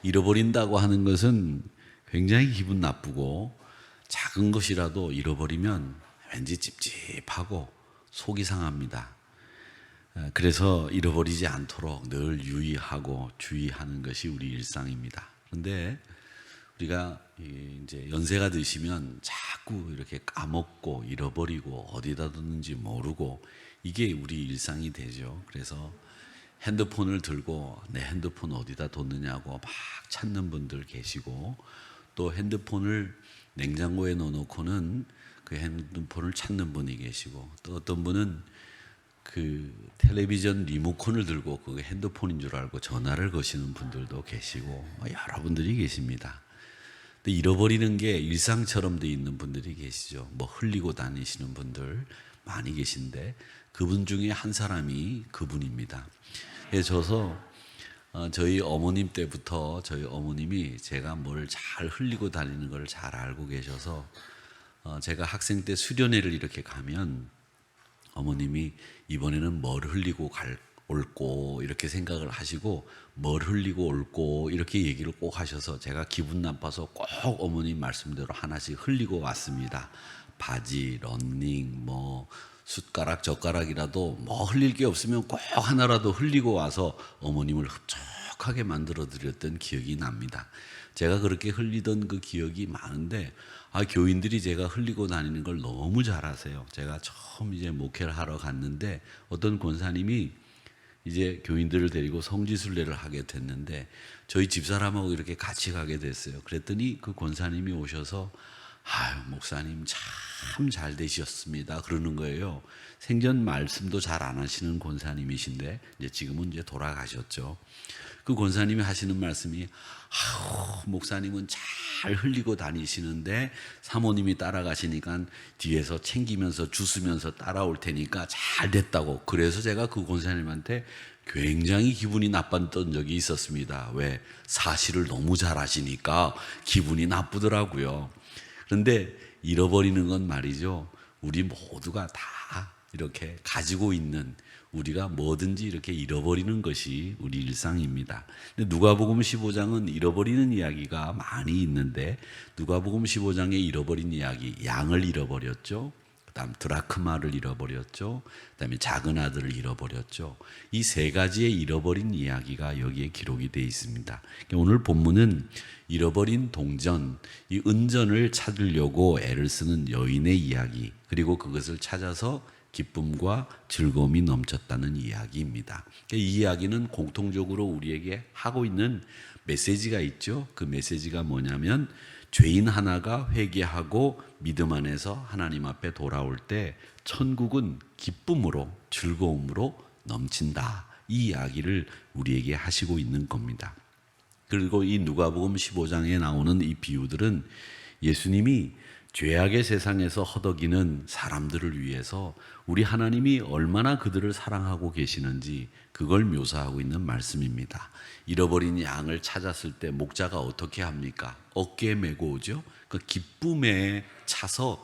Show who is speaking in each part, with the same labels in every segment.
Speaker 1: 잃어버린다고 하는 것은 굉장히 기분 나쁘고 작은 것이라도 잃어버리면 왠지 찝찝하고 속이 상합니다. 그래서 잃어버리지 않도록 늘 유의하고 주의하는 것이 우리 일상입니다. 그런데 우리가 이제 연세가 드시면 자꾸 이렇게 까먹고 잃어버리고 어디다 뒀는지 모르고 이게 우리 일상이 되죠. 그래서 핸드폰을 들고 내 핸드폰 어디다 뒀느냐고 막 찾는 분들 계시고, 또 핸드폰을 냉장고에 넣어놓고는 그 핸드폰을 찾는 분이 계시고, 또 어떤 분은 그 텔레비전 리모컨을 들고 그게 핸드폰인 줄 알고 전화를 거시는 분들도 계시고 여러분들이 계십니다. 근데 잃어버리는 게 일상처럼 돼 있는 분들이 계시죠. 뭐 흘리고 다니시는 분들 많이 계신데 그분 중에 한 사람이 그분입니다. 그래서 저희 어머님 때부터 저희 어머님이 제가 뭘 잘 흘리고 다니는 걸 잘 알고 계셔서 제가 학생 때 수련회를 이렇게 가면 어머님이 이번에는 뭘 흘리고 올고 이렇게 생각을 하시고 뭘 흘리고 올고 이렇게 얘기를 꼭 하셔서 제가 기분 나빠서 꼭 어머님 말씀대로 하나씩 흘리고 왔습니다. 바지, 런닝, 뭐 숟가락, 젓가락이라도 뭐 흘릴 게 없으면 꼭 하나라도 흘리고 와서 어머님을 흡족하게 만들어 드렸던 기억이 납니다. 제가 그렇게 흘리던 그 기억이 많은데 교인들이 제가 흘리고 다니는 걸 너무 잘 아세요. 제가 처음 이제 목회를 하러 갔는데 어떤 권사님이 이제 교인들을 데리고 성지순례를 하게 됐는데 저희 집사람하고 이렇게 같이 가게 됐어요. 그랬더니 그 권사님이 오셔서 목사님 참 잘 되셨습니다 그러는 거예요. 생전 말씀도 잘 안 하시는 권사님이신데 이제 지금은 이제 돌아가셨죠. 그 권사님이 하시는 말씀이 목사님은 잘 흘리고 다니시는데 사모님이 따라가시니까 뒤에서 챙기면서 주스면서 따라올 테니까 잘 됐다고. 그래서 제가 그 권사님한테 굉장히 기분이 나빴던 적이 있었습니다. 왜? 사실을 너무 잘 아시니까 기분이 나쁘더라고요. 그런데 잃어버리는 건 말이죠, 우리 모두가 다 이렇게 가지고 있는, 우리가 뭐든지 이렇게 잃어버리는 것이 우리 일상입니다. 근데 누가복음 15장은 잃어버리는 이야기가 많이 있는데 누가복음 15장에 잃어버린 이야기, 양을 잃어버렸죠. 그다음 드라크마를 잃어버렸죠. 그다음에 작은 아들을 잃어버렸죠. 이 세 가지의 잃어버린 이야기가 여기에 기록이 되어 있습니다. 오늘 본문은 잃어버린 동전, 이 은전을 찾으려고 애를 쓰는 여인의 이야기, 그리고 그것을 찾아서 기쁨과 즐거움이 넘쳤다는 이야기입니다. 이 이야기는 공통적으로 우리에게 하고 있는 메시지가 있죠. 그 메시지가 뭐냐면 죄인 하나가 회개하고 믿음 안에서 하나님 앞에 돌아올 때 천국은 기쁨으로 즐거움으로 넘친다. 이 이야기를 우리에게 하시고 있는 겁니다. 그리고 이 누가복음 15장에 나오는 이 비유들은 예수님이 죄악의 세상에서 허덕이는 사람들을 위해서 우리 하나님이 얼마나 그들을 사랑하고 계시는지 그걸 묘사하고 있는 말씀입니다. 잃어버린 양을 찾았을 때 목자가 어떻게 합니까? 어깨에 메고 오죠. 그 기쁨에 차서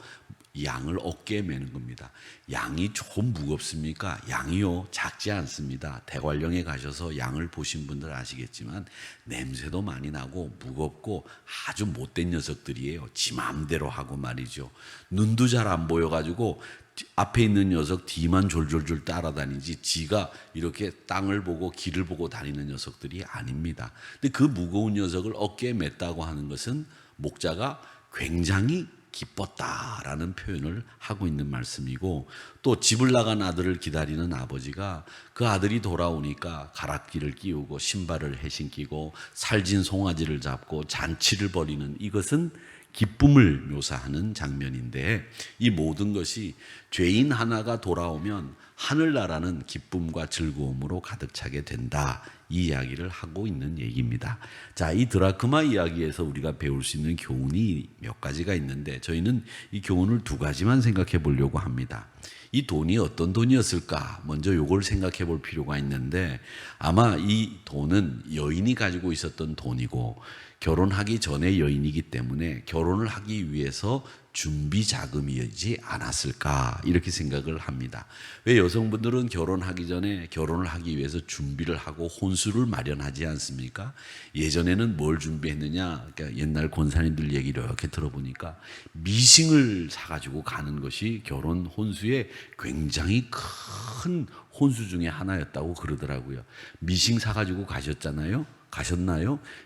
Speaker 1: 양을 어깨에 메는 겁니다. 양이 좀 무겁습니까? 양이요, 작지 않습니다. 대관령에 가셔서 양을 보신 분들 아시겠지만 냄새도 많이 나고 무겁고 아주 못된 녀석들이에요. 지 마음대로 하고 말이죠. 눈도 잘 안 보여가지고 앞에 있는 녀석 뒤만 졸졸졸 따라다니지 지가 이렇게 땅을 보고 길을 보고 다니는 녀석들이 아닙니다. 근데 그 무거운 녀석을 어깨에 맸다고 하는 것은 목자가 굉장히 기뻤다라는 표현을 하고 있는 말씀이고, 또 집을 나간 아들을 기다리는 아버지가 그 아들이 돌아오니까 가락기를 끼우고 신발을 해신기고 살진 송아지를 잡고 잔치를 벌이는, 이것은 기쁨을 묘사하는 장면인데 이 모든 것이 죄인 하나가 돌아오면 하늘나라는 기쁨과 즐거움으로 가득 차게 된다, 이 이야기를 하고 있는 얘기입니다. 자, 이 드라크마 이야기에서 우리가 배울 수 있는 교훈이 몇 가지가 있는데 저희는 이 교훈을 두 가지만 생각해 보려고 합니다. 이 돈이 어떤 돈이었을까? 먼저 이걸 생각해 볼 필요가 있는데 아마 이 돈은 여인이 가지고 있었던 돈이고 결혼하기 전에 여인이기 때문에 결혼을 하기 위해서 준비 자금이지 않았을까 이렇게 생각을 합니다. 왜 여성분들은 결혼하기 전에 결혼을 하기 위해서 준비를 하고 혼수를 마련하지 않습니까? 예전에는 뭘 준비했느냐? 그러니까 옛날 권사님들 얘기를 이렇게 들어보니까 미싱을 사가지고 가는 것이 결혼 혼수에 굉장히 큰 혼수 중에 하나였다고 그러더라고요. 미싱 사가지고 가셨나요?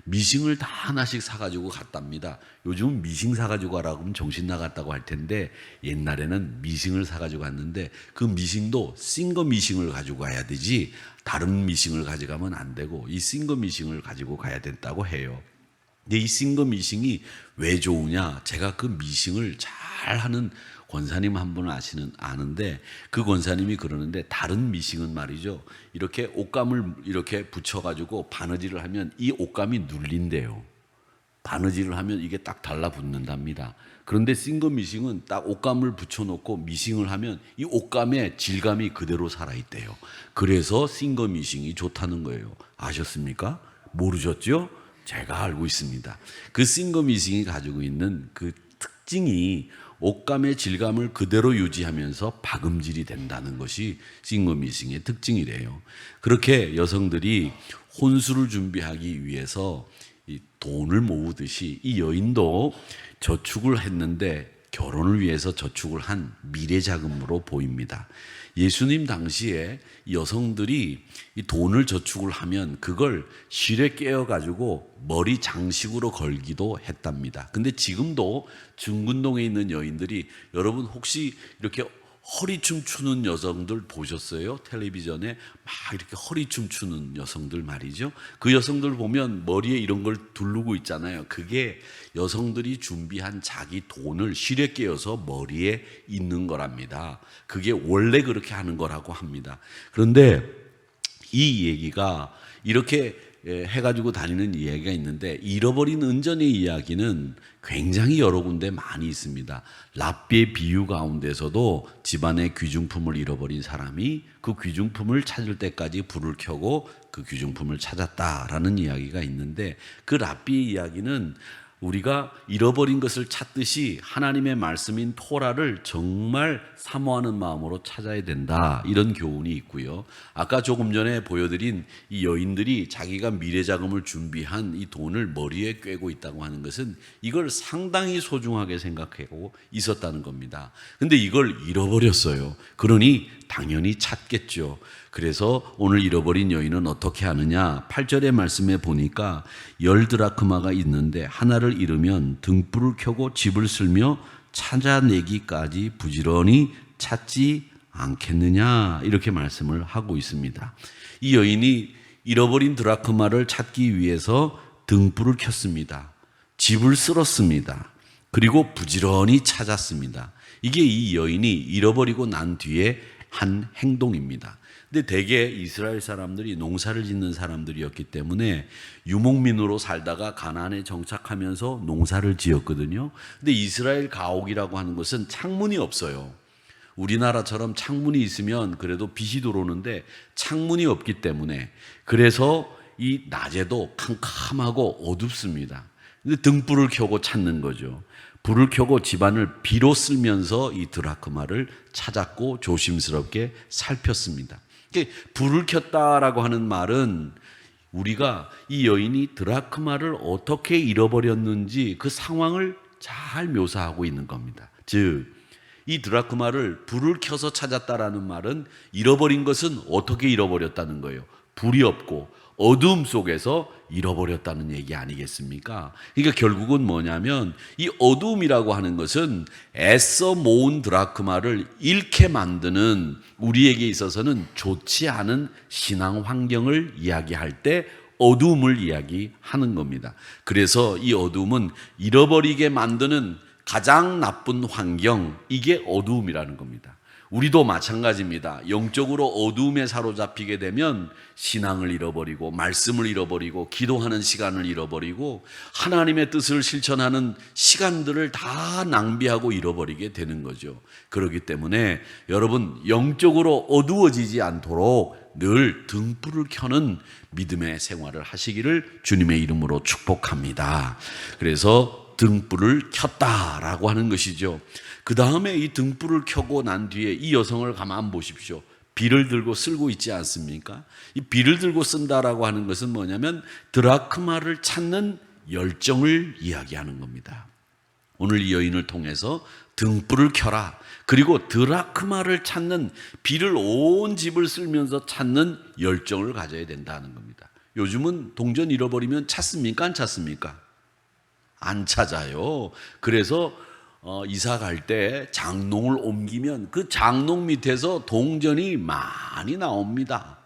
Speaker 1: 미싱을 다 하나씩 사가지고 갔답니다. 요즘은 미싱 사가지고 가라고 하면 정신 나갔다고 할 텐데 옛날에는 미싱을 사가지고 갔는데 그 미싱도 싱거 미싱을 가지고 가야 되지 다른 미싱을 가져가면 안 되고 이 싱거 미싱을 가지고 가야 된다고 해요. 근데 이 싱거 미싱이 왜 좋으냐? 제가 그 미싱을 잘 하는 권사님 한 분을 아는데 그 권사님이 그러는데 다른 미싱은 말이죠. 이렇게 옷감을 이렇게 붙여가지고 바느질을 하면 이 옷감이 눌린대요. 바느질을 하면 이게 딱 달라붙는답니다. 그런데 싱거 미싱은 딱 옷감을 붙여놓고 미싱을 하면 이 옷감의 질감이 그대로 살아있대요. 그래서 싱거 미싱이 좋다는 거예요. 아셨습니까? 모르셨죠? 제가 알고 있습니다. 그 싱거 미싱이 가지고 있는 그 특징이 옷감의 질감을 그대로 유지하면서 박음질이 된다는 것이 싱거 미싱의 특징이래요. 그렇게 여성들이 혼수를 준비하기 위해서 이 돈을 모으듯이 이 여인도 저축을 했는데 결혼을 위해서 저축을 한 미래 자금으로 보입니다. 예수님 당시에 여성들이 이 돈을 저축을 하면 그걸 실에 깨어가지고 머리 장식으로 걸기도 했답니다. 근데 지금도 중군동에 있는 여인들이 여러분 혹시 이렇게 허리춤 추는 여성들 보셨어요? 텔레비전에 막 이렇게 허리춤 추는 여성들 말이죠. 그 여성들 보면 머리에 이런 걸 두르고 있잖아요. 그게 여성들이 준비한 자기 돈을 실에 깨어서 머리에 있는 거랍니다. 그게 원래 그렇게 하는 거라고 합니다. 그런데 이 얘기가 이렇게 해가지고 다니는 이야기가 있는데 잃어버린 은전의 이야기는 굉장히 여러 군데 많이 있습니다. 랍비의 비유 가운데서도 집안의 귀중품을 잃어버린 사람이 그 귀중품을 찾을 때까지 불을 켜고 그 귀중품을 찾았다라는 이야기가 있는데 그 랍비의 이야기는 우리가 잃어버린 것을 찾듯이 하나님의 말씀인 토라를 정말 사모하는 마음으로 찾아야 된다 이런 교훈이 있고요. 아까 조금 전에 보여드린 이 여인들이 자기가 미래자금을 준비한 이 돈을 머리에 꿰고 있다고 하는 것은 이걸 상당히 소중하게 생각하고 있었다는 겁니다. 근데 이걸 잃어버렸어요. 그러니 당연히 찾겠죠. 그래서 오늘 잃어버린 여인은 어떻게 하느냐? 8절의 말씀에 보니까 10드라크마가 있는데 하나를 잃으면 등불을 켜고 집을 쓸며 찾아내기까지 부지런히 찾지 않겠느냐? 이렇게 말씀을 하고 있습니다. 이 여인이 잃어버린 드라크마를 찾기 위해서 등불을 켰습니다. 집을 쓸었습니다. 그리고 부지런히 찾았습니다. 이게 이 여인이 잃어버리고 난 뒤에 한 행동입니다. 근데 대개 이스라엘 사람들이 농사를 짓는 사람들이었기 때문에 유목민으로 살다가 가나안에 정착하면서 농사를 지었거든요. 근데 이스라엘 가옥이라고 하는 것은 창문이 없어요. 우리나라처럼 창문이 있으면 그래도 빛이 들어오는데 창문이 없기 때문에 그래서 이 낮에도 캄캄하고 어둡습니다. 근데 등불을 켜고 찾는 거죠. 불을 켜고 집안을 비로 쓸면서 이 드라크마를 찾았고 조심스럽게 살폈습니다. 불을 켰다라고 하는 말은 우리가 이 여인이 드라크마를 어떻게 잃어버렸는지 그 상황을 잘 묘사하고 있는 겁니다. 즉, 이 드라크마를 불을 켜서 찾았다라는 말은 잃어버린 것은 어떻게 잃어버렸다는 거예요. 불이 없고 어둠 속에서 잃어버렸다는 얘기 아니겠습니까? 그러니까 결국은 뭐냐면 이 어둠이라고 하는 것은 애써 모은 드라크마를 잃게 만드는 우리에게 있어서는 좋지 않은 신앙 환경을 이야기할 때 어둠을 이야기하는 겁니다. 그래서 이 어둠은 잃어버리게 만드는 가장 나쁜 환경, 이게 어두움이라는 겁니다. 우리도 마찬가지입니다. 영적으로 어두움에 사로잡히게 되면 신앙을 잃어버리고 말씀을 잃어버리고 기도하는 시간을 잃어버리고 하나님의 뜻을 실천하는 시간들을 다 낭비하고 잃어버리게 되는 거죠. 그렇기 때문에 여러분 영적으로 어두워지지 않도록 늘 등불을 켜는 믿음의 생활을 하시기를 주님의 이름으로 축복합니다. 그래서 등불을 켰다라고 하는 것이죠. 그 다음에 이 등불을 켜고 난 뒤에 이 여성을 가만 보십시오. 비를 들고 쓸고 있지 않습니까? 이 비를 들고 쓴다라고 하는 것은 뭐냐면 드라크마를 찾는 열정을 이야기하는 겁니다. 오늘 이 여인을 통해서 등불을 켜라. 그리고 드라크마를 찾는, 비를 온 집을 쓸면서 찾는 열정을 가져야 된다는 겁니다. 요즘은 동전 잃어버리면 찾습니까? 안 찾습니까? 안 찾아요. 그래서 이사 갈 때 장롱을 옮기면 그 장롱 밑에서 동전이 많이 나옵니다.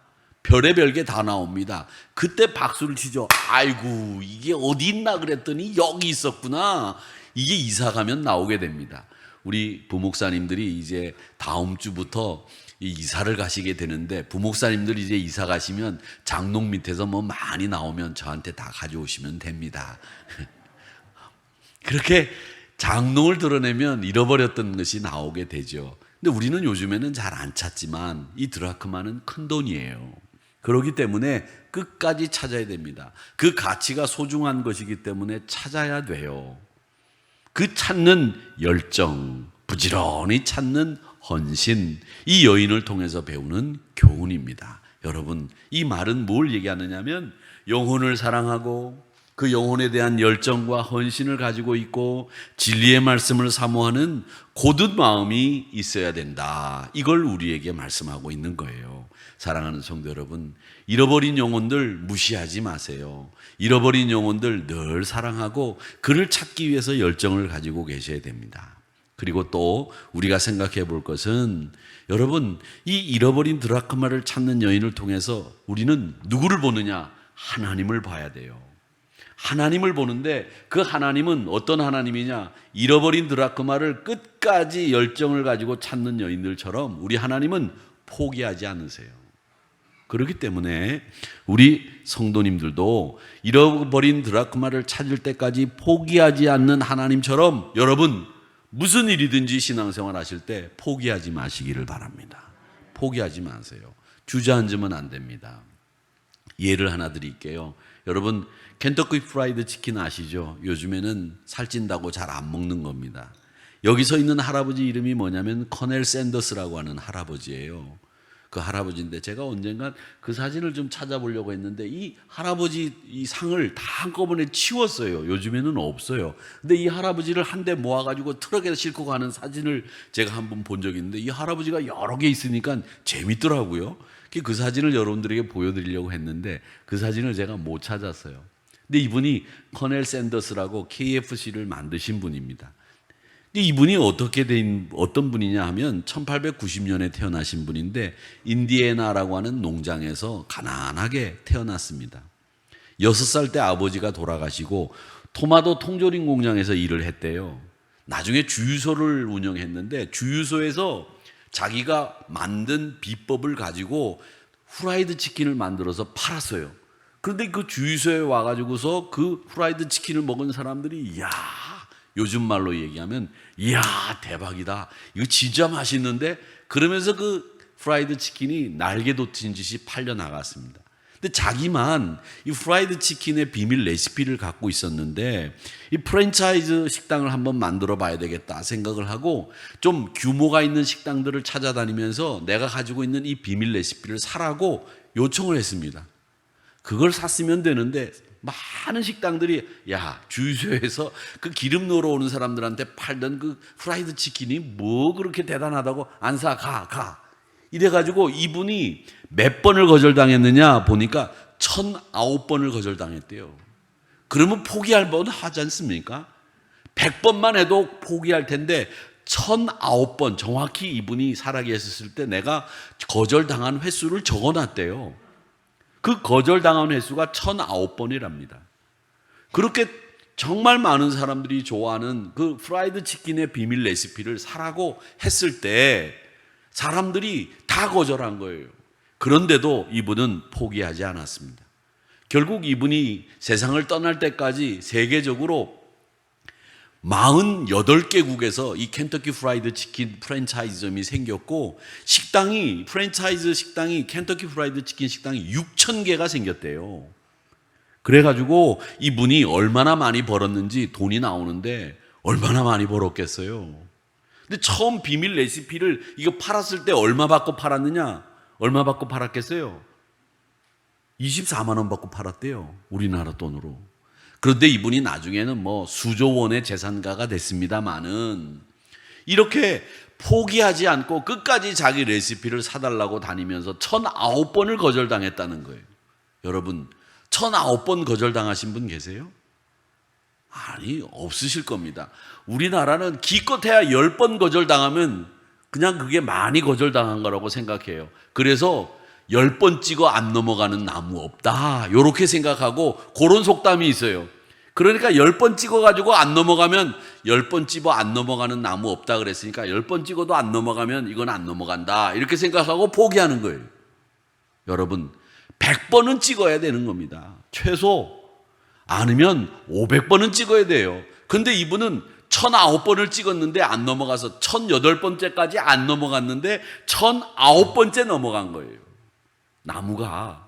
Speaker 1: 별의별 게 다 나옵니다. 그때 박수를 치죠. 아이고, 이게 어디 있나 그랬더니 여기 있었구나. 이게 이사 가면 나오게 됩니다. 우리 부목사님들이 이제 다음 주부터 이사를 가시게 되는데, 부목사님들 이제 이사 가시면 장롱 밑에서 뭐 많이 나오면 저한테 다 가져오시면 됩니다. 그렇게 장롱을 드러내면 잃어버렸던 것이 나오게 되죠. 근데 우리는 요즘에는 잘 안 찾지만 이 드라크마는 큰 돈이에요. 그렇기 때문에 끝까지 찾아야 됩니다. 그 가치가 소중한 것이기 때문에 찾아야 돼요. 그 찾는 열정, 부지런히 찾는 헌신, 이 여인을 통해서 배우는 교훈입니다. 여러분, 이 말은 뭘 얘기하느냐면 영혼을 사랑하고 그 영혼에 대한 열정과 헌신을 가지고 있고 진리의 말씀을 사모하는 고든 마음이 있어야 된다. 이걸 우리에게 말씀하고 있는 거예요. 사랑하는 성도 여러분, 잃어버린 영혼들 무시하지 마세요. 잃어버린 영혼들 늘 사랑하고 그를 찾기 위해서 열정을 가지고 계셔야 됩니다. 그리고 또 우리가 생각해 볼 것은, 여러분, 이 잃어버린 드라크마를 찾는 여인을 통해서 우리는 누구를 보느냐? 하나님을 봐야 돼요. 하나님을 보는데 그 하나님은 어떤 하나님이냐? 잃어버린 드라크마를 끝까지 열정을 가지고 찾는 여인들처럼 우리 하나님은 포기하지 않으세요. 그렇기 때문에 우리 성도님들도 잃어버린 드라크마를 찾을 때까지 포기하지 않는 하나님처럼 여러분, 무슨 일이든지 신앙생활 하실 때 포기하지 마시기를 바랍니다. 포기하지 마세요. 주저앉으면 안 됩니다. 예를 하나 드릴게요. 여러분, 켄터키 프라이드 치킨 아시죠? 요즘에는 살찐다고 잘 안 먹는 겁니다. 여기 서 있는 할아버지 이름이 뭐냐면 커넬 샌더스라고 하는 할아버지예요. 그 할아버지인데 제가 언젠간 그 사진을 좀 찾아보려고 했는데 이 할아버지 이 상을 다 한꺼번에 치웠어요. 요즘에는 없어요. 근데 이 할아버지를 한데 모아가지고 트럭에 싣고 가는 사진을 제가 한번 본 적이 있는데 이 할아버지가 여러 개 있으니까 재밌더라고요. 그 사진을 여러분들에게 보여드리려고 했는데 그 사진을 제가 못 찾았어요. 근데 이분이 커넬 샌더스라고 KFC를 만드신 분입니다. 근데 이분이 어떻게 된 어떤 분이냐 하면 1890년에 태어나신 분인데 인디애나라고 하는 농장에서 가난하게 태어났습니다. 6살 때 아버지가 돌아가시고 토마토 통조림 공장에서 일을 했대요. 나중에 주유소를 운영했는데 주유소에서 자기가 만든 비법을 가지고 후라이드 치킨을 만들어서 팔았어요. 그런데 그 주유소에 와가지고서 그 후라이드 치킨을 먹은 사람들이 이야, 요즘 말로 얘기하면 이야 대박이다, 이거 진짜 맛있는데, 그러면서 그 프라이드 치킨이 날개 돋친 듯이 팔려 나갔습니다. 근데 자기만 이 프라이드 치킨의 비밀 레시피를 갖고 있었는데 이 프랜차이즈 식당을 한번 만들어 봐야 되겠다 생각을 하고 좀 규모가 있는 식당들을 찾아다니면서 내가 가지고 있는 이 비밀 레시피를 사라고 요청을 했습니다. 그걸 샀으면 되는데 많은 식당들이 야, 주유소에서 그 기름 넣으러 오는 사람들한테 팔던 그 프라이드 치킨이 뭐 그렇게 대단하다고 안 사, 가 이래가지고 이분이 몇 번을 거절당했느냐 보니까 1009번을 거절당했대요. 그러면 포기할 뻔 하지 않습니까? 100번만 해도 포기할 텐데 1009번, 정확히 이분이 살아계셨을 때 내가 거절당한 횟수를 적어놨대요. 그 거절당한 횟수가 1009번이랍니다. 그렇게 정말 많은 사람들이 좋아하는 그 프라이드 치킨의 비밀 레시피를 사라고 했을 때 사람들이 다 거절한 거예요. 그런데도 이분은 포기하지 않았습니다. 결국 이분이 세상을 떠날 때까지 세계적으로 48개국에서 이 켄터키 프라이드 치킨 프랜차이즈점이 생겼고 식당이, 프랜차이즈 식당이, 켄터키 프라이드 치킨 식당이 6,000개가 생겼대요. 그래가지고 이분이 얼마나 많이 벌었는지 돈이 나오는데 얼마나 많이 벌었겠어요. 근데 처음 비밀 레시피를 이거 팔았을 때 얼마 받고 팔았느냐? 얼마 받고 팔았겠어요? 24만 원 받고 팔았대요. 우리나라 돈으로. 그런데 이분이 나중에는 뭐 수조 원의 재산가가 됐습니다마는 이렇게 포기하지 않고 끝까지 자기 레시피를 사달라고 다니면서 1009번을 거절당했다는 거예요. 여러분, 1009번 거절당하신 분 계세요? 아니, 없으실 겁니다. 우리나라는 기껏해야 10번 거절당하면 그냥 그게 많이 거절당한 거라고 생각해요. 그래서 10번 찍어 안 넘어가는 나무 없다, 이렇게 생각하고 그런 속담이 있어요. 그러니까 10번 찍어가지고 안 넘어가면 10번 찍어 안 넘어가는 나무 없다 그랬으니까 10번 찍어도 안 넘어가면 이건 안 넘어간다, 이렇게 생각하고 포기하는 거예요. 여러분, 100번은 찍어야 되는 겁니다. 최소. 아니면 500번은 찍어야 돼요. 근데 이분은 1009번을 찍었는데 안 넘어가서 1008번째까지 안 넘어갔는데 1009번째 넘어간 거예요. 나무가.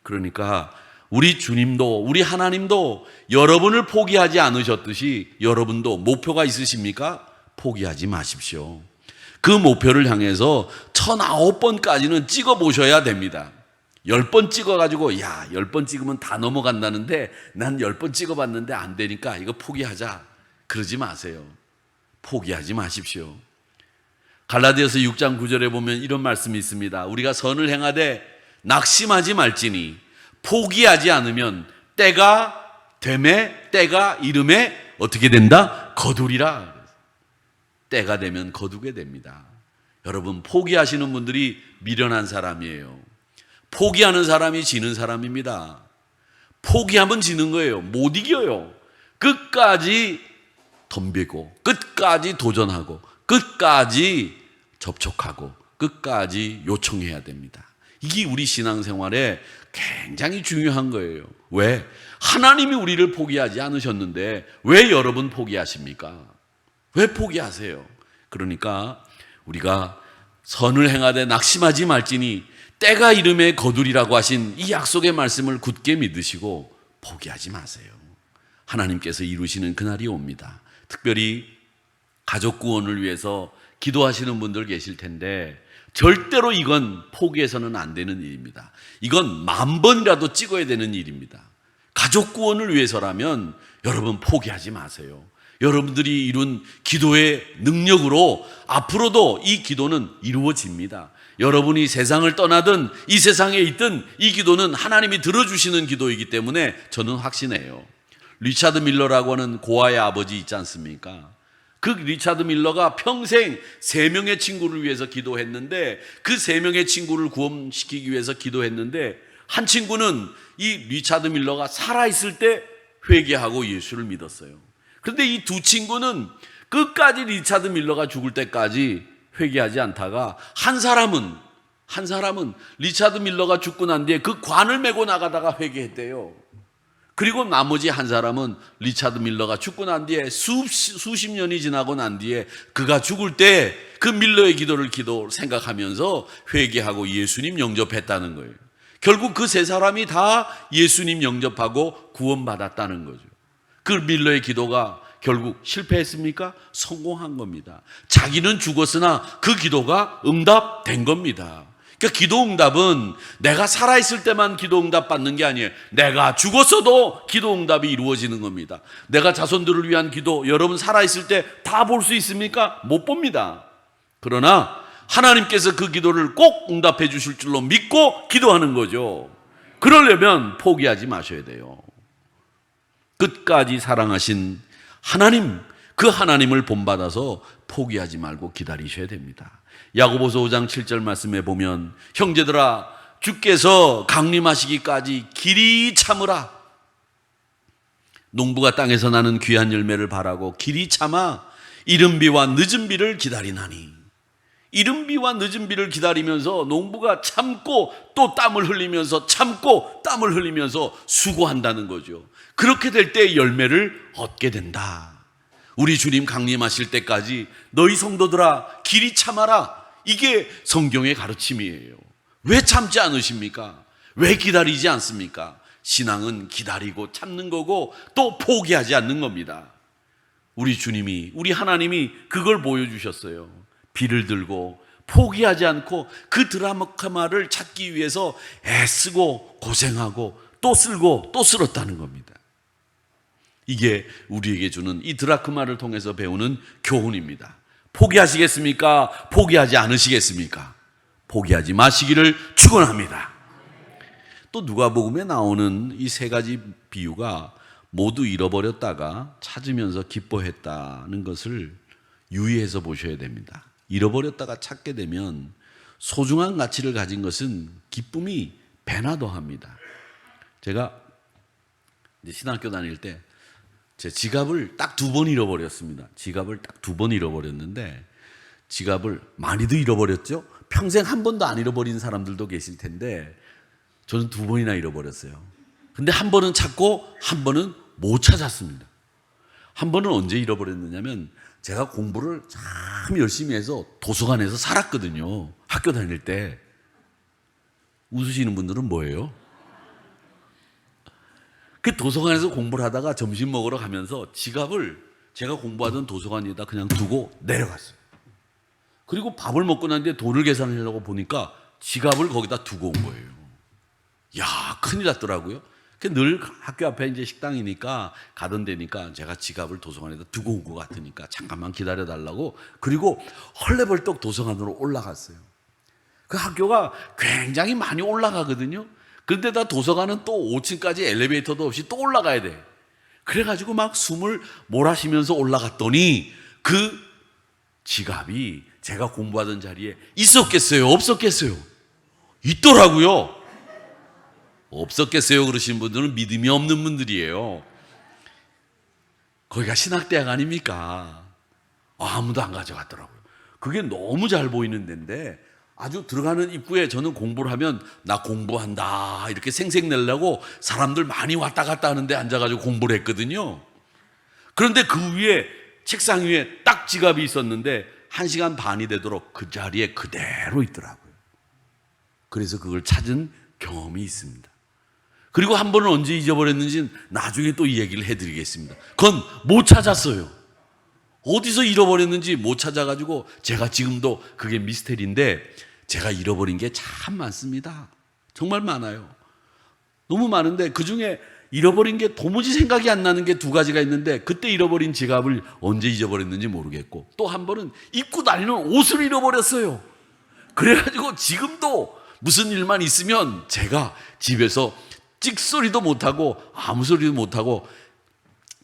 Speaker 1: 그러니까 우리 주님도, 우리 하나님도 여러분을 포기하지 않으셨듯이 여러분도 목표가 있으십니까? 포기하지 마십시오. 그 목표를 향해서 1009번까지는 찍어보셔야 됩니다. 10번 찍어가지고 10번 찍으면 다 넘어간다는데 난 10번 찍어봤는데 안 되니까 이거 포기하자, 그러지 마세요. 포기하지 마십시오. 갈라디아서 6장 9절에 보면 이런 말씀이 있습니다. 우리가 선을 행하되 낙심하지 말지니 포기하지 않으면 때가 되매, 때가 이름에 어떻게 된다? 거두리라. 때가 되면 거두게 됩니다. 여러분, 포기하시는 분들이 미련한 사람이에요. 포기하는 사람이 지는 사람입니다. 포기하면 지는 거예요. 못 이겨요. 끝까지 덤비고, 끝까지 도전하고, 끝까지 접촉하고, 끝까지 요청해야 됩니다. 이게 우리 신앙생활에 굉장히 중요한 거예요. 왜? 하나님이 우리를 포기하지 않으셨는데 왜 여러분 포기하십니까? 왜 포기하세요? 그러니까 우리가 선을 행하되 낙심하지 말지니 때가 이름에 거두리라고 하신 이 약속의 말씀을 굳게 믿으시고 포기하지 마세요. 하나님께서 이루시는 그날이 옵니다. 특별히 가족 구원을 위해서 기도하시는 분들 계실 텐데 절대로 이건 포기해서는 안 되는 일입니다. 이건 10,000번이라도 찍어야 되는 일입니다. 가족 구원을 위해서라면 여러분 포기하지 마세요. 여러분들이 이룬 기도의 능력으로 앞으로도 이 기도는 이루어집니다. 여러분이 세상을 떠나든 이 세상에 있든 이 기도는 하나님이 들어주시는 기도이기 때문에 저는 확신해요. 리차드 밀러라고 하는 고아의 아버지 있지 않습니까? 그 리차드 밀러가 평생 3명의 친구를 위해서 기도했는데 그 3명의 친구를 구원시키기 위해서 기도했는데 한 친구는 이 리차드 밀러가 살아있을 때 회개하고 예수를 믿었어요. 그런데 이 두 친구는 끝까지 리차드 밀러가 죽을 때까지 회개하지 않다가 한 사람은 리차드 밀러가 죽고 난 뒤에 그 관을 메고 나가다가 회개했대요. 그리고 나머지 한 사람은 리차드 밀러가 죽고 난 뒤에 수십 년이 지나고 난 뒤에 그가 죽을 때 그 밀러의 기도를 생각하면서 회개하고 예수님 영접했다는 거예요. 결국 그 3사람이 다 예수님 영접하고 구원받았다는 거죠. 그 밀러의 기도가 결국 실패했습니까? 성공한 겁니다. 자기는 죽었으나 그 기도가 응답된 겁니다. 그러니까 기도 응답은 내가 살아있을 때만 기도 응답 받는 게 아니에요. 내가 죽었어도 기도 응답이 이루어지는 겁니다. 내가 자손들을 위한 기도 여러분 살아있을 때 다 볼 수 있습니까? 못 봅니다. 그러나 하나님께서 그 기도를 꼭 응답해 주실 줄로 믿고 기도하는 거죠. 그러려면 포기하지 마셔야 돼요. 끝까지 사랑하신 하나님, 그 하나님을 본받아서 포기하지 말고 기다리셔야 됩니다. 야고보서 5장 7절 말씀에 보면 형제들아 주께서 강림하시기까지 길이 참으라. 농부가 땅에서 나는 귀한 열매를 바라고 길이 참아 이른 비와 늦은 비를 기다리나니, 이른 비와 늦은 비를 기다리면서 농부가 참고 또 땀을 흘리면서 참고 땀을 흘리면서 수고한다는 거죠. 그렇게 될 때 열매를 얻게 된다. 우리 주님 강림하실 때까지 너희 성도들아 길이 참아라. 이게 성경의 가르침이에요. 왜 참지 않으십니까? 왜 기다리지 않습니까? 신앙은 기다리고 참는 거고 또 포기하지 않는 겁니다. 우리 주님이, 우리 하나님이 그걸 보여주셨어요. 비를 들고 포기하지 않고 그 드라크마를 찾기 위해서 애쓰고 고생하고 또 쓸고 또 쓸었다는 겁니다. 이게 우리에게 주는 이 드라크마를 통해서 배우는 교훈입니다. 포기하시겠습니까? 포기하지 않으시겠습니까? 포기하지 마시기를 축원합니다. 또 누가복음에 나오는 이 세 가지 비유가 모두 잃어버렸다가 찾으면서 기뻐했다는 것을 유의해서 보셔야 됩니다. 잃어버렸다가 찾게 되면 소중한 가치를 가진 것은 기쁨이 배나 더합니다. 제가 이제 신학교 다닐 때 제 지갑을 딱 2번 잃어버렸습니다. 지갑을 딱 2번 잃어버렸는데, 지갑을 많이도 잃어버렸죠. 평생 한 번도 안 잃어버린 사람들도 계실 텐데 저는 2번이나 잃어버렸어요. 근데 한 번은 찾고 한 번은 못 찾았습니다. 한 번은 언제 잃어버렸느냐면, 제가 공부를 참 열심히 해서 도서관에서 살았거든요. 학교 다닐 때. 웃으시는 분들은 뭐예요? 그 도서관에서 공부를 하다가 점심 먹으러 가면서 지갑을 제가 공부하던 도서관에다 그냥 두고 내려갔어요. 그리고 밥을 먹고 난 뒤에 돈을 계산하려고 보니까 지갑을 거기다 두고 온 거예요. 야, 큰일 났더라고요. 늘 학교 앞에 이제 식당이니까 가던 데니까 제가 지갑을 도서관에다 두고 온 것 같으니까 잠깐만 기다려 달라고, 그리고 헐레벌떡 도서관으로 올라갔어요. 그 학교가 굉장히 많이 올라가거든요. 그런데다 도서관은 또 5층까지 엘리베이터도 없이 또 올라가야 돼. 그래가지고 막 숨을 몰아쉬면서 올라갔더니 그 지갑이 제가 공부하던 자리에 있었겠어요? 없었겠어요? 있더라고요. 없었겠어요? 그러신 분들은 믿음이 없는 분들이에요. 거기가 신학대학 아닙니까? 아무도 안 가져갔더라고요. 그게 너무 잘 보이는 데인데, 아주 들어가는 입구에 저는 공부를 하면 나 공부한다 이렇게 생색내려고 사람들 많이 왔다 갔다 하는데 앉아가지고 공부를 했거든요. 그런데 그 위에, 책상 위에 딱 지갑이 있었는데 1시간 반이 되도록 그 자리에 그대로 있더라고요. 그래서 그걸 찾은 경험이 있습니다. 그리고 한 번은 언제 잊어버렸는지는 나중에 또 이 얘기를 해드리겠습니다. 그건 못 찾았어요. 어디서 잃어버렸는지 못 찾아가지고 제가 지금도 그게 미스테리인데, 제가 잃어버린 게 참 많습니다. 정말 많아요. 너무 많은데 그중에 잃어버린 게 도무지 생각이 안 나는 게 2가지가 있는데, 그때 잃어버린 지갑을 언제 잊어버렸는지 모르겠고, 또 한 번은 입고 다니는 옷을 잃어버렸어요. 그래가지고 지금도 무슨 일만 있으면 제가 집에서 찍소리도 못하고 아무 소리도 못하고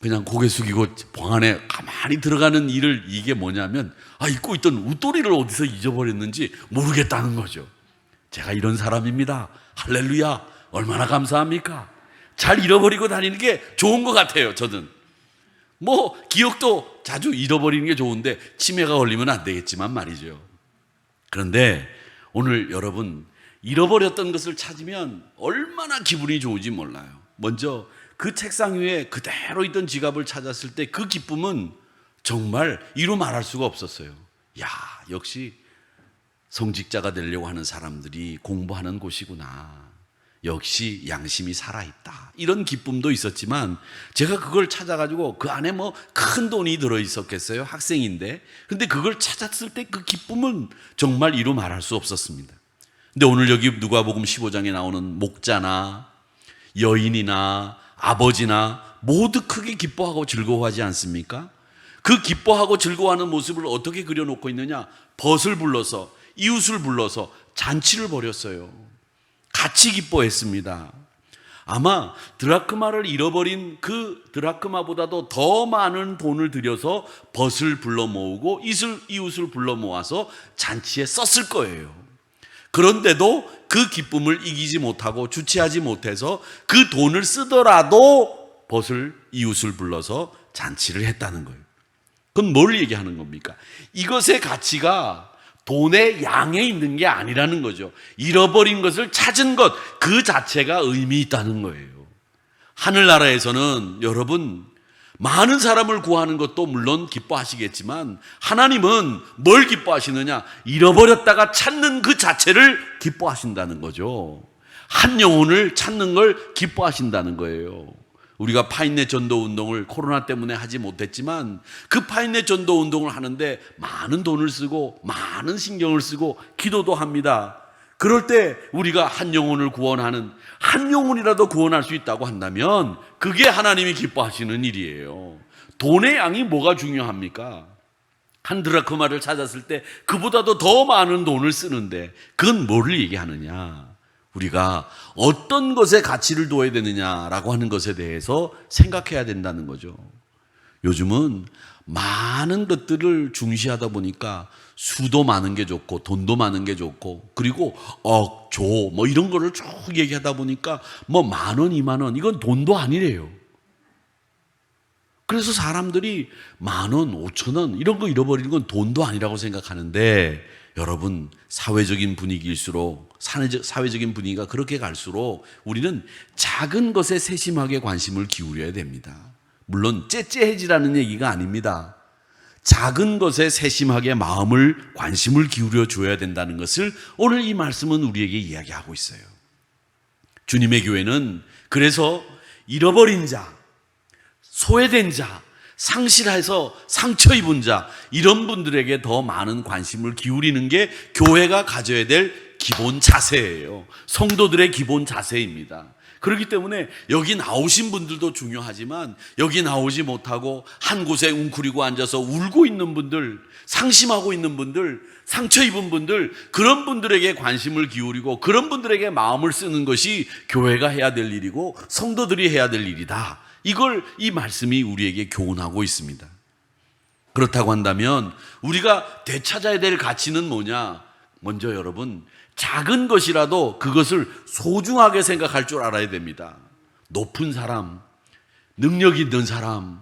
Speaker 1: 그냥 고개 숙이고 방 안에 가만히 들어가는 일을, 이게 뭐냐면, 입고 있던 웃도리를 어디서 잊어버렸는지 모르겠다는 거죠. 제가 이런 사람입니다. 할렐루야. 얼마나 감사합니까? 잘 잃어버리고 다니는 게 좋은 것 같아요. 저는 기억도 자주 잃어버리는 게 좋은데 치매가 걸리면 안 되겠지만 말이죠. 그런데 오늘 여러분, 잃어버렸던 것을 찾으면 얼마나 기분이 좋은지 몰라요. 먼저 그 책상 위에 그대로 있던 지갑을 찾았을 때 그 기쁨은 정말 이루 말할 수가 없었어요. 야, 역시 성직자가 되려고 하는 사람들이 공부하는 곳이구나. 역시 양심이 살아있다. 이런 기쁨도 있었지만, 제가 그걸 찾아가지고 그 안에 큰 돈이 들어있었겠어요? 학생인데. 근데 그걸 찾았을 때 그 기쁨은 정말 이루 말할 수 없었습니다. 근데 오늘 여기 누가복음 15장에 나오는 목자나 여인이나 아버지나 모두 크게 기뻐하고 즐거워하지 않습니까? 그 기뻐하고 즐거워하는 모습을 어떻게 그려놓고 있느냐? 벗을 불러서, 이웃을 불러서 잔치를 벌였어요. 같이 기뻐했습니다. 아마 드라크마를 잃어버린 그 드라크마보다도 더 많은 돈을 들여서 벗을 불러 모으고 이웃을 불러 모아서 잔치에 썼을 거예요. 그런데도 그 기쁨을 이기지 못하고 주체하지 못해서 그 돈을 쓰더라도 벗을 이웃을 불러서 잔치를 했다는 거예요. 그건 뭘 얘기하는 겁니까? 이것의 가치가 돈의 양에 있는 게 아니라는 거죠. 잃어버린 것을 찾은 것 그 자체가 의미 있다는 거예요. 하늘나라에서는 여러분, 많은 사람을 구하는 것도 물론 기뻐하시겠지만 하나님은 뭘 기뻐하시느냐? 잃어버렸다가 찾는 그 자체를 기뻐하신다는 거죠. 한 영혼을 찾는 걸 기뻐하신다는 거예요. 우리가 파인넷 전도 운동을 코로나 때문에 하지 못했지만 그 파인넷 전도 운동을 하는데 많은 돈을 쓰고 많은 신경을 쓰고 기도도 합니다. 그럴 때 우리가 한 영혼을 구원하는, 한 영혼이라도 구원할 수 있다고 한다면 그게 하나님이 기뻐하시는 일이에요. 돈의 양이 뭐가 중요합니까? 한 드라크마를 찾았을 때 그보다도 더 많은 돈을 쓰는데 그건 뭐를 얘기하느냐? 우리가 어떤 것에 가치를 둬야 되느냐라고 하는 것에 대해서 생각해야 된다는 거죠. 요즘은 많은 것들을 중시하다 보니까 수도 많은 게 좋고 돈도 많은 게 좋고 그리고 조 뭐 이런 거를 쭉 얘기하다 보니까 뭐 10,000원, 20,000원 이건 돈도 아니래요. 그래서 사람들이 10,000원, 5,000원 이런 거 잃어버리는 건 돈도 아니라고 생각하는데 여러분, 사회적인 분위기일수록, 사회적인 분위기가 그렇게 갈수록 우리는 작은 것에 세심하게 관심을 기울여야 됩니다. 물론 째째해지라는 얘기가 아닙니다. 작은 것에 세심하게 관심을 기울여 줘야 된다는 것을 오늘 이 말씀은 우리에게 이야기하고 있어요. 주님의 교회는 그래서 잃어버린 자, 소외된 자, 상실해서 상처 입은 자, 이런 분들에게 더 많은 관심을 기울이는 게 교회가 가져야 될 기본 자세예요. 성도들의 기본 자세입니다. 그렇기 때문에 여기 나오신 분들도 중요하지만 여기 나오지 못하고 한 곳에 웅크리고 앉아서 울고 있는 분들, 상심하고 있는 분들, 상처 입은 분들, 그런 분들에게 관심을 기울이고 그런 분들에게 마음을 쓰는 것이 교회가 해야 될 일이고 성도들이 해야 될 일이다. 이걸 이 말씀이 우리에게 교훈하고 있습니다. 그렇다고 한다면 우리가 되찾아야 될 가치는 뭐냐? 먼저 여러분, 작은 것이라도 그것을 소중하게 생각할 줄 알아야 됩니다. 높은 사람, 능력 있는 사람,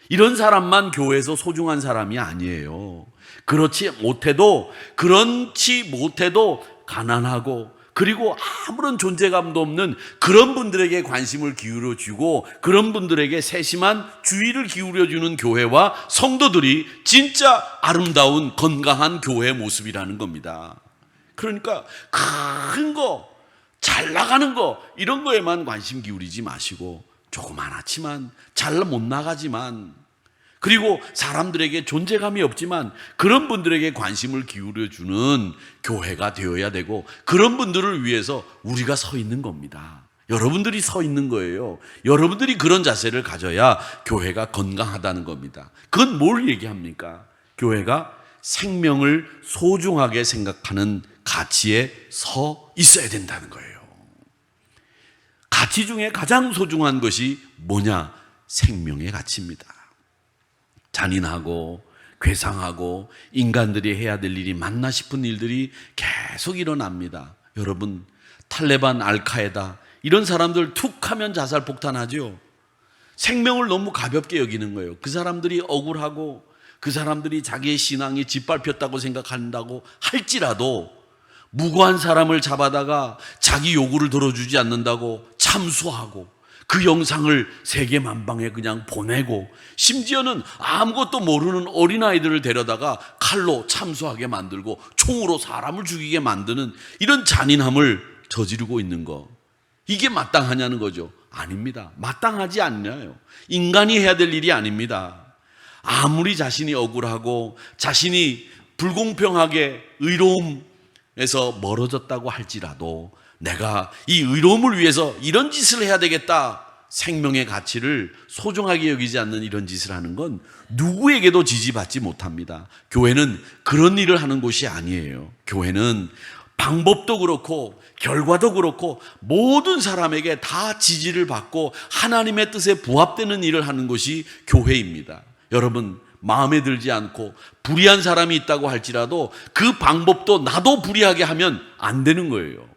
Speaker 1: 이런 사람만 교회에서 소중한 사람이 아니에요. 그렇지 못해도 가난하고 그리고 아무런 존재감도 없는 그런 분들에게 관심을 기울여주고 그런 분들에게 세심한 주의를 기울여주는 교회와 성도들이 진짜 아름다운 건강한 교회의 모습이라는 겁니다. 그러니까 큰 거, 잘 나가는 거 이런 거에만 관심 기울이지 마시고 조그만하지만 잘 못 나가지만 그리고 사람들에게 존재감이 없지만 그런 분들에게 관심을 기울여주는 교회가 되어야 되고 그런 분들을 위해서 우리가 서 있는 겁니다. 여러분들이 서 있는 거예요. 여러분들이 그런 자세를 가져야 교회가 건강하다는 겁니다. 그건 뭘 얘기합니까? 교회가 생명을 소중하게 생각하는 가치에 서 있어야 된다는 거예요. 가치 중에 가장 소중한 것이 뭐냐? 생명의 가치입니다. 잔인하고 괴상하고 인간들이 해야 될 일이 맞나 싶은 일들이 계속 일어납니다. 여러분, 탈레반, 알카에다 이런 사람들 툭 하면 자살 폭탄하죠. 생명을 너무 가볍게 여기는 거예요. 그 사람들이 억울하고 그 사람들이 자기의 신앙이 짓밟혔다고 생각한다고 할지라도 무고한 사람을 잡아다가 자기 요구를 들어주지 않는다고 참수하고 그 영상을 세계 만방에 그냥 보내고 심지어는 아무것도 모르는 어린아이들을 데려다가 칼로 참수하게 만들고 총으로 사람을 죽이게 만드는 이런 잔인함을 저지르고 있는 거, 이게 마땅하냐는 거죠. 아닙니다. 마땅하지 않나요? 인간이 해야 될 일이 아닙니다. 아무리 자신이 억울하고 자신이 불공평하게 의로움에서 멀어졌다고 할지라도 내가 이 의로움을 위해서 이런 짓을 해야 되겠다, 생명의 가치를 소중하게 여기지 않는 이런 짓을 하는 건 누구에게도 지지받지 못합니다. 교회는 그런 일을 하는 곳이 아니에요. 교회는 방법도 그렇고 결과도 그렇고 모든 사람에게 다 지지를 받고 하나님의 뜻에 부합되는 일을 하는 것이 교회입니다. 여러분, 마음에 들지 않고 불의한 사람이 있다고 할지라도 그 방법도 나도 불의하게 하면 안 되는 거예요.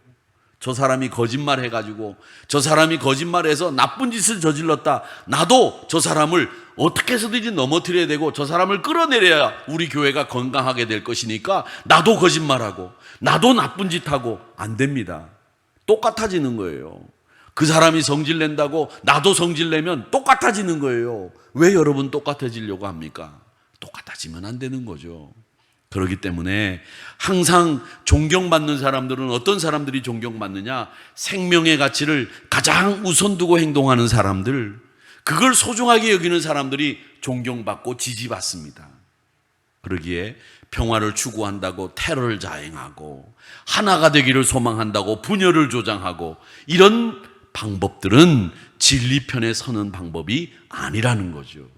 Speaker 1: 저 사람이 거짓말해가지고 저 사람이 거짓말해서 나쁜 짓을 저질렀다, 나도 저 사람을 어떻게 해서든지 넘어뜨려야 되고 저 사람을 끌어내려야 우리 교회가 건강하게 될 것이니까 나도 거짓말하고 나도 나쁜 짓하고 안 됩니다. 똑같아지는 거예요. 그 사람이 성질낸다고 나도 성질내면 똑같아지는 거예요. 왜 여러분 똑같아지려고 합니까? 똑같아지면 안 되는 거죠. 그렇기 때문에 항상 존경받는 사람들은 어떤 사람들이 존경받느냐? 생명의 가치를 가장 우선 두고 행동하는 사람들, 그걸 소중하게 여기는 사람들이 존경받고 지지받습니다. 그러기에 평화를 추구한다고 테러를 자행하고 하나가 되기를 소망한다고 분열을 조장하고 이런 방법들은 진리 편에 서는 방법이 아니라는 거죠.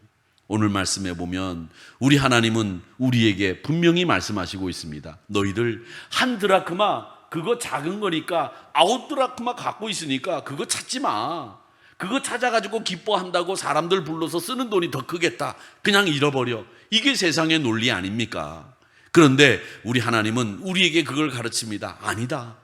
Speaker 1: 오늘 말씀에 보면 우리 하나님은 우리에게 분명히 말씀하시고 있습니다. 너희들 한 드라크마 그거 작은 거니까 9드라크마 갖고 있으니까 그거 찾지 마. 그거 찾아가지고 기뻐한다고 사람들 불러서 쓰는 돈이 더 크겠다. 그냥 잃어버려. 이게 세상의 논리 아닙니까? 그런데 우리 하나님은 우리에게 그걸 가르칩니다. 아니다.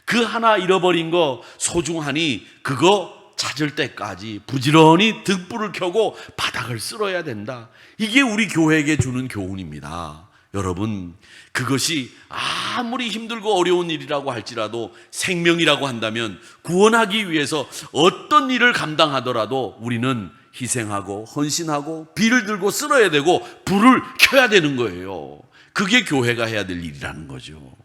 Speaker 1: 그 하나 잃어버린 거 소중하니 그거 찾을 때까지 부지런히 등불을 켜고 바닥을 쓸어야 된다. 이게 우리 교회에게 주는 교훈입니다. 여러분, 그것이 아무리 힘들고 어려운 일이라고 할지라도 생명이라고 한다면 구원하기 위해서 어떤 일을 감당하더라도 우리는 희생하고 헌신하고 비를 들고 쓸어야 되고 불을 켜야 되는 거예요. 그게 교회가 해야 될 일이라는 거죠.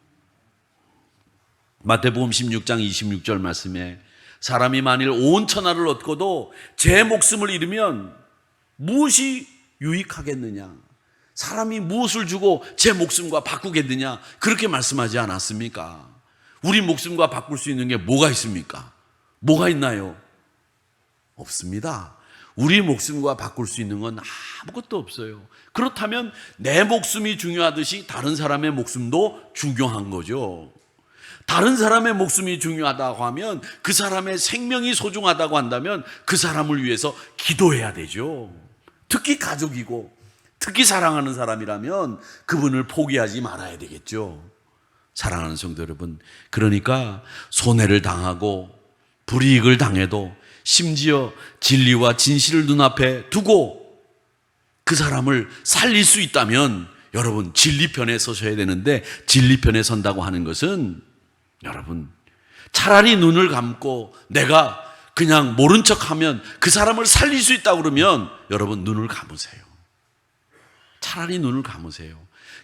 Speaker 1: 마태복음 16장 26절 말씀에 사람이 만일 온 천하를 얻고도 제 목숨을 잃으면 무엇이 유익하겠느냐? 사람이 무엇을 주고 제 목숨과 바꾸겠느냐? 그렇게 말씀하지 않았습니까? 우리 목숨과 바꿀 수 있는 게 뭐가 있습니까? 뭐가 있나요? 없습니다. 우리 목숨과 바꿀 수 있는 건 아무것도 없어요. 그렇다면 내 목숨이 중요하듯이 다른 사람의 목숨도 중요한 거죠. 다른 사람의 목숨이 중요하다고 하면 그 사람의 생명이 소중하다고 한다면 그 사람을 위해서 기도해야 되죠. 특히 가족이고 특히 사랑하는 사람이라면 그분을 포기하지 말아야 되겠죠. 사랑하는 성도 여러분, 그러니까 손해를 당하고 불이익을 당해도 심지어 진리와 진실을 눈앞에 두고 그 사람을 살릴 수 있다면 여러분 진리 편에 서셔야 되는데 진리 편에 선다고 하는 것은 여러분 차라리 눈을 감고 내가 그냥 모른 척하면 그 사람을 살릴 수 있다고 그러면 여러분 눈을 감으세요. 차라리 눈을 감으세요.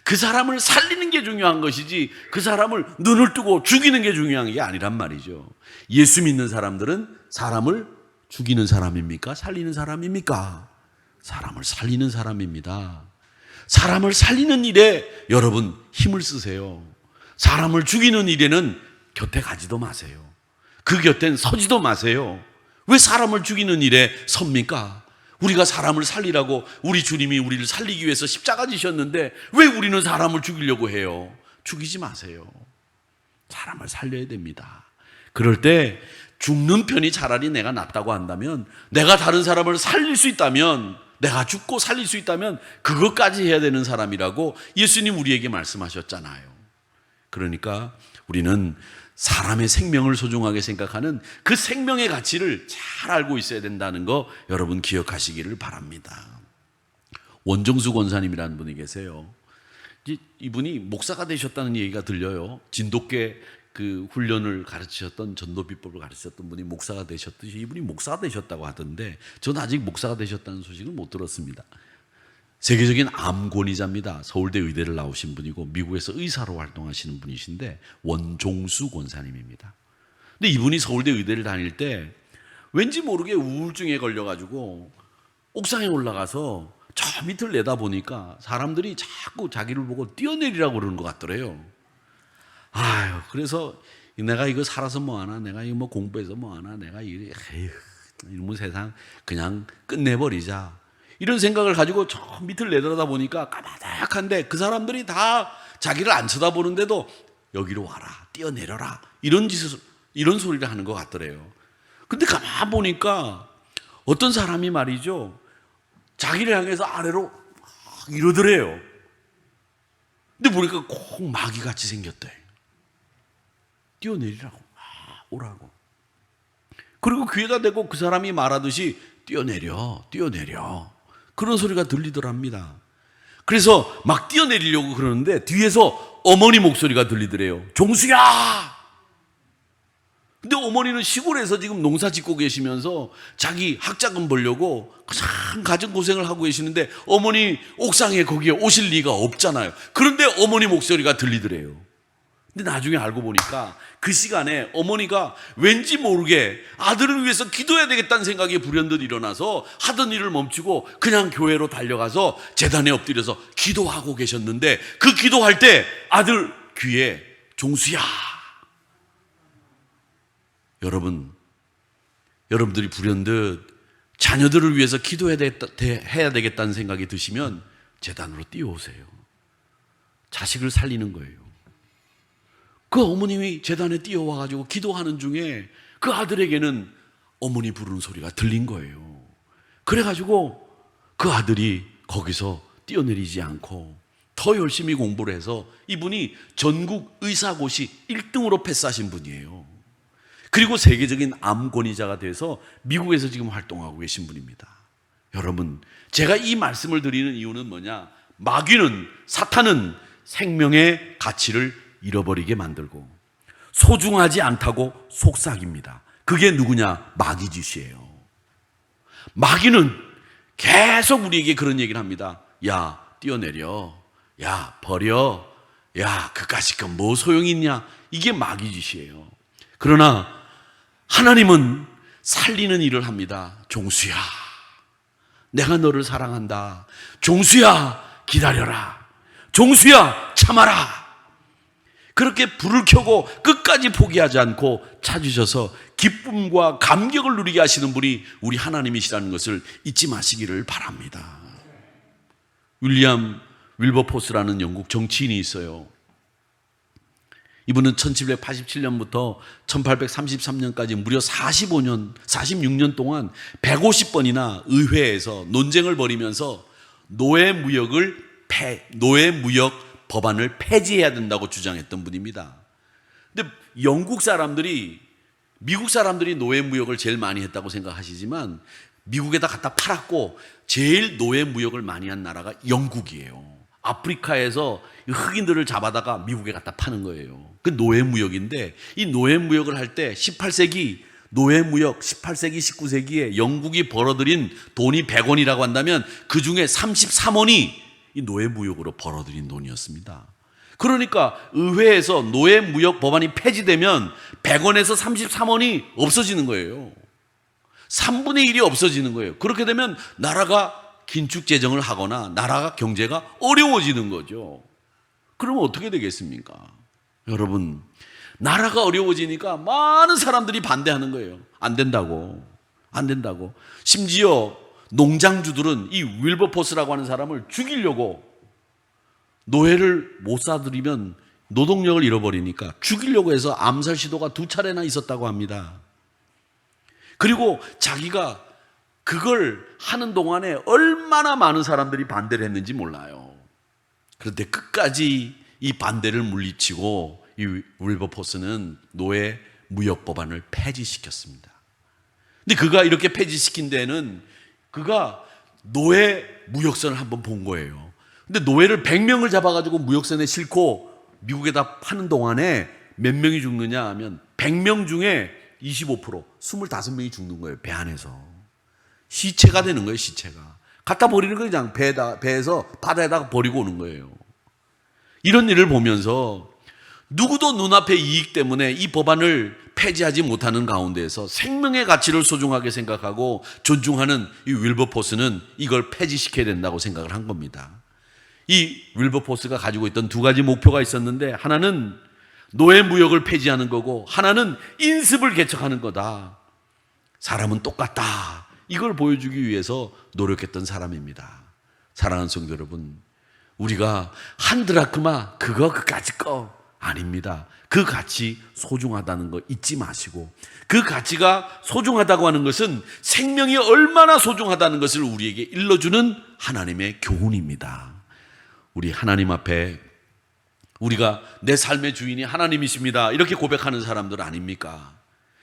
Speaker 1: 그 사람을 살리는 게 중요한 것이지 그 사람을 눈을 뜨고 죽이는 게 중요한 게 아니란 말이죠. 예수 믿는 사람들은 사람을 죽이는 사람입니까? 살리는 사람입니까? 사람을 살리는 사람입니다. 사람을 살리는 일에 여러분 힘을 쓰세요. 사람을 죽이는 일에는 곁에 가지도 마세요. 그 곁엔 서지도 마세요. 왜 사람을 죽이는 일에 섭니까? 우리가 사람을 살리라고 우리 주님이 우리를 살리기 위해서 십자가 지셨는데 왜 우리는 사람을 죽이려고 해요? 죽이지 마세요. 사람을 살려야 됩니다. 그럴 때 죽는 편이 차라리 내가 낫다고 한다면, 내가 다른 사람을 살릴 수 있다면, 내가 죽고 살릴 수 있다면 그것까지 해야 되는 사람이라고 예수님 우리에게 말씀하셨잖아요. 그러니까 우리는 사람의 생명을 소중하게 생각하는 그 생명의 가치를 잘 알고 있어야 된다는 거 여러분 기억하시기를 바랍니다. 원정수 권사님이라는 분이 계세요. 이분이 목사가 되셨다는 얘기가 들려요. 진돗개 그 훈련을 가르치셨던, 전도비법을 가르치셨던 분이 목사가 되셨듯이 이분이 목사가 되셨다고 하던데 저는 아직 목사가 되셨다는 소식을 못 들었습니다. 세계적인 암 권위자입니다. 서울대 의대를 나오신 분이고 미국에서 의사로 활동하시는 분이신데 원종수 권사님입니다. 근데 이분이 서울대 의대를 다닐 때 왠지 모르게 우울증에 걸려가지고 옥상에 올라가서 저 밑을 내다보니까 사람들이 자꾸 자기를 보고 뛰어내리라고 그러는 것 같더래요. 아유, 그래서 내가 이거 살아서 뭐하나, 내가 이거 뭐 공부해서 뭐하나, 내가 이런 세상 그냥 끝내버리자, 이런 생각을 가지고 저 밑을 내려다보니까 까마득한데 그 사람들이 다 자기를 안 쳐다보는데도 여기로 와라, 뛰어내려라, 이런 소리를 하는 것 같더래요. 근데 가만 보니까 어떤 사람이 말이죠, 자기를 향해서 아래로 이러더래요. 근데 보니까 꼭 마귀같이 생겼대. 뛰어내리라고, 오라고. 그리고 귀에다 대고 그 사람이 말하듯이 뛰어내려, 뛰어내려, 그런 소리가 들리더랍니다. 그래서 막 뛰어내리려고 그러는데 뒤에서 어머니 목소리가 들리더래요. 종수야! 근데 어머니는 시골에서 지금 농사 짓고 계시면서 자기 학자금 벌려고 참 가정 고생을 하고 계시는데 어머니 옥상에 거기에 오실 리가 없잖아요. 그런데 어머니 목소리가 들리더래요. 근데 나중에 알고 보니까 그 시간에 어머니가 왠지 모르게 아들을 위해서 기도해야 되겠다는 생각이 불현듯 일어나서 하던 일을 멈추고 그냥 교회로 달려가서 제단에 엎드려서 기도하고 계셨는데, 그 기도할 때 아들 귀에 종수야. 여러분들이 불현듯 자녀들을 위해서 기도해야 되겠다는 생각이 드시면 제단으로 뛰어오세요. 자식을 살리는 거예요. 그 어머님이 제단에 뛰어와가지고 기도하는 중에 그 아들에게는 어머니 부르는 소리가 들린 거예요. 그래가지고 그 아들이 거기서 뛰어내리지 않고 더 열심히 공부를 해서 이분이 전국 의사고시 1등으로 패스하신 분이에요. 그리고 세계적인 암 권위자가 돼서 미국에서 지금 활동하고 계신 분입니다. 여러분, 제가 이 말씀을 드리는 이유는 뭐냐? 마귀는, 사탄은 생명의 가치를 잃어버리게 만들고 소중하지 않다고 속삭입니다. 그게 누구냐? 마귀 짓이에요. 마귀는 계속 우리에게 그런 얘기를 합니다. 야, 뛰어내려. 야, 버려. 야, 그까짓 건 뭐 소용이 있냐? 이게 마귀 짓이에요. 그러나 하나님은 살리는 일을 합니다. 종수야, 내가 너를 사랑한다. 종수야, 기다려라. 종수야, 참아라. 그렇게 불을 켜고 끝까지 포기하지 않고 찾으셔서 기쁨과 감격을 누리게 하시는 분이 우리 하나님이시라는 것을 잊지 마시기를 바랍니다. 윌리엄 윌버포스라는 영국 정치인이 있어요. 이분은 1787년부터 1833년까지 무려 46년 동안 150번이나 의회에서 논쟁을 벌이면서 노예무역 법안을 폐지해야 된다고 주장했던 분입니다. 근데 미국 사람들이 노예무역을 제일 많이 했다고 생각하시지만 미국에다 갖다 팔았고 제일 노예무역을 많이 한 나라가 영국이에요. 아프리카에서 흑인들을 잡아다가 미국에 갖다 파는 거예요. 그 노예무역인데, 이 노예무역을 할 때 18세기 노예무역, 18세기 19세기에 영국이 벌어들인 돈이 100원이라고 한다면 그 중에 33원이 이 노예무역으로 벌어들인 돈이었습니다. 그러니까 의회에서 노예무역 법안이 폐지되면 100원에서 33원이 없어지는 거예요. 3분의 1이 없어지는 거예요. 그렇게 되면 나라가 긴축재정을 하거나 나라가 경제가 어려워지는 거죠. 그러면 어떻게 되겠습니까? 여러분, 나라가 어려워지니까 많은 사람들이 반대하는 거예요. 안 된다고. 심지어 농장주들은 이 윌버포스라고 하는 사람을 죽이려고, 노예를 못 사들이면 노동력을 잃어버리니까 죽이려고 해서 암살 시도가 2차례나 있었다고 합니다. 그리고 자기가 그걸 하는 동안에 얼마나 많은 사람들이 반대를 했는지 몰라요. 그런데 끝까지 이 반대를 물리치고 이 윌버포스는 노예 무역 법안을 폐지시켰습니다. 근데 그가 이렇게 폐지시킨 데는 그가 노예 무역선을 한번 본 거예요. 근데 노예를 100명을 잡아가지고 무역선에 싣고 미국에다 파는 동안에 몇 명이 죽느냐 하면 100명 중에 25%, 25명이 죽는 거예요. 배 안에서. 시체가 되는 거예요. 시체가. 갖다 버리는 거예요. 그냥 배에서 바다에다가 버리고 오는 거예요. 이런 일을 보면서 누구도 눈앞의 이익 때문에 이 법안을 폐지하지 못하는 가운데에서 생명의 가치를 소중하게 생각하고 존중하는 이 윌버포스는 이걸 폐지시켜야 된다고 생각을 한 겁니다. 이 윌버포스가 가지고 있던 2가지 목표가 있었는데, 하나는 노예무역을 폐지하는 거고 하나는 인습을 개척하는 거다. 사람은 똑같다. 이걸 보여주기 위해서 노력했던 사람입니다. 사랑하는 성도 여러분, 우리가 한 드라크마 그까짓 거 아닙니다. 그 가치 소중하다는 거 잊지 마시고, 그 가치가 소중하다고 하는 것은 생명이 얼마나 소중하다는 것을 우리에게 일러주는 하나님의 교훈입니다. 우리 하나님 앞에 우리가 내 삶의 주인이 하나님이십니다 이렇게 고백하는 사람들 아닙니까?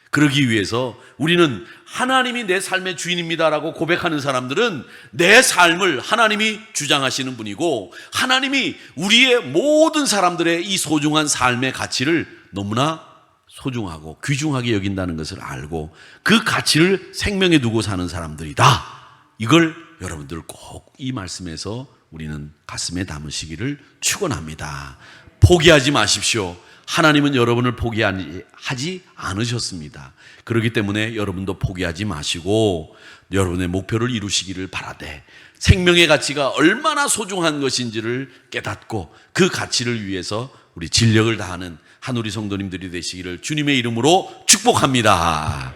Speaker 1: 그러기 위해서 우리는 하나님이 내 삶의 주인입니다라고 고백하는 사람들은 내 삶을 하나님이 주장하시는 분이고, 하나님이 우리의 모든 사람들의 이 소중한 삶의 가치를 너무나 소중하고 귀중하게 여긴다는 것을 알고 그 가치를 생명에 두고 사는 사람들이다. 이걸 여러분들 꼭 이 말씀에서 우리는 가슴에 담으시기를 축원합니다. 포기하지 마십시오. 하나님은 여러분을 포기하지 않으셨습니다. 그렇기 때문에 여러분도 포기하지 마시고 여러분의 목표를 이루시기를 바라되 생명의 가치가 얼마나 소중한 것인지를 깨닫고 그 가치를 위해서 우리 진력을 다하는 한우리 성도님들이 되시기를 주님의 이름으로 축복합니다.